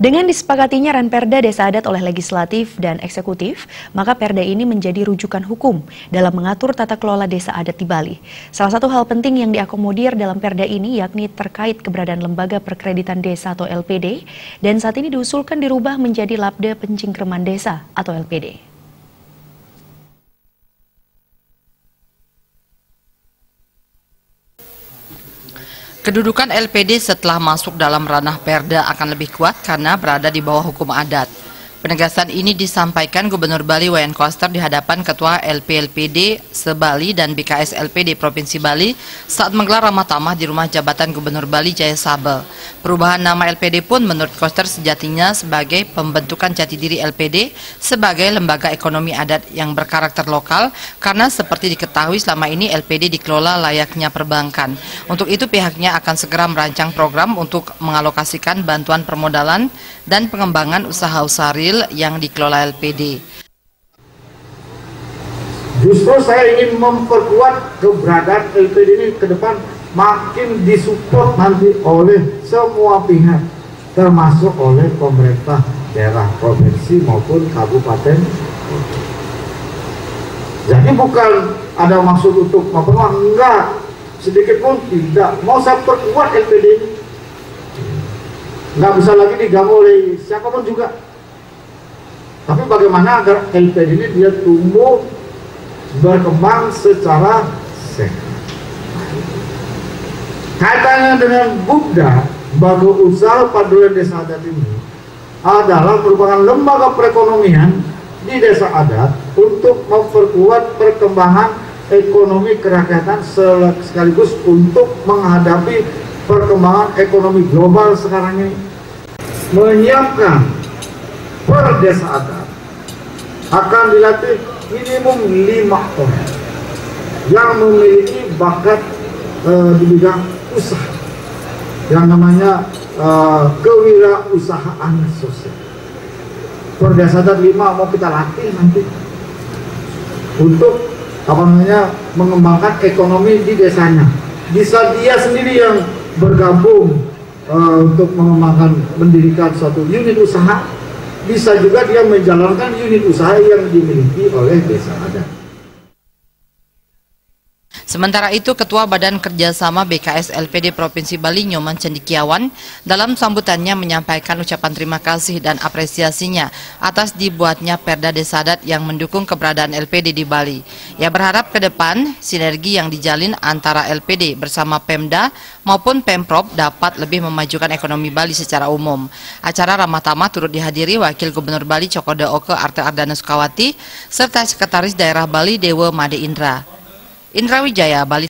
Dengan disepakatinya Ranperda Desa Adat oleh legislatif dan eksekutif, maka perda ini menjadi rujukan hukum dalam mengatur tata kelola desa adat di Bali. Salah satu hal penting yang diakomodir dalam perda ini yakni terkait keberadaan Lembaga Perkreditan Desa atau LPD, dan saat ini diusulkan dirubah menjadi Labda Pencingkraman Desa atau LPD. Kedudukan LPD setelah masuk dalam ranah perda akan lebih kuat karena berada di bawah hukum adat. Penegasan ini disampaikan Gubernur Bali Wayan Koster di hadapan Ketua LPLPD se-Bali dan BKS LPD Provinsi Bali saat menggelar ramah tamah di rumah jabatan Gubernur Bali Jaya Sabel. Perubahan nama LPD pun menurut Koster sejatinya sebagai pembentukan jati diri LPD sebagai lembaga ekonomi adat yang berkarakter lokal karena seperti diketahui selama ini LPD dikelola layaknya perbankan. Untuk itu pihaknya akan segera merancang program untuk mengalokasikan bantuan permodalan dan pengembangan usaha-usaha real yang dikelola LPD. Justru saya ingin memperkuat keberadaan LPD ini ke depan makin disupport nanti oleh semua pihak, termasuk oleh pemerintah daerah, provinsi maupun kabupaten. Jadi bukan ada maksud untuk memperkuat, enggak, sedikit pun tidak. Mau saya perkuat LPD ini, nggak bisa lagi diganggu oleh siapapun juga. Tapi bagaimana agar LPD ini dia tumbuh berkembang secara sehat. Kaitannya dengan Bukda, Badan Usaha Paduan Desa Adat ini adalah merupakan lembaga perekonomian di desa adat untuk memperkuat perkembangan ekonomi kerakyatan sekaligus untuk menghadapi perkembangan ekonomi global sekarang ini. Menyiapkan per desa adat akan dilatih minimum 5 orang yang memiliki bakat di bidang usaha yang namanya kewirausahaan sosial. Per desa adat 5 mau kita latih nanti untuk mengembangkan ekonomi di desanya. Bisa dia sendiri yang bergabung untuk mendirikan suatu unit usaha, bisa juga dia menjalankan unit usaha yang dimiliki oleh desa adat. Sementara itu, Ketua Badan Kerjasama BKS LPD Provinsi Bali Nyoman Cendikiawan dalam sambutannya menyampaikan ucapan terima kasih dan apresiasinya atas dibuatnya Perda Desa Adat yang mendukung keberadaan LPD di Bali. Ia berharap ke depan sinergi yang dijalin antara LPD bersama Pemda maupun Pemprov dapat lebih memajukan ekonomi Bali secara umum. Acara ramah tamah turut dihadiri Wakil Gubernur Bali Cokoda Oke Arte Ardana Sukawati serta Sekretaris Daerah Bali Dewa Made Indra. Indra Wijaya, Bali.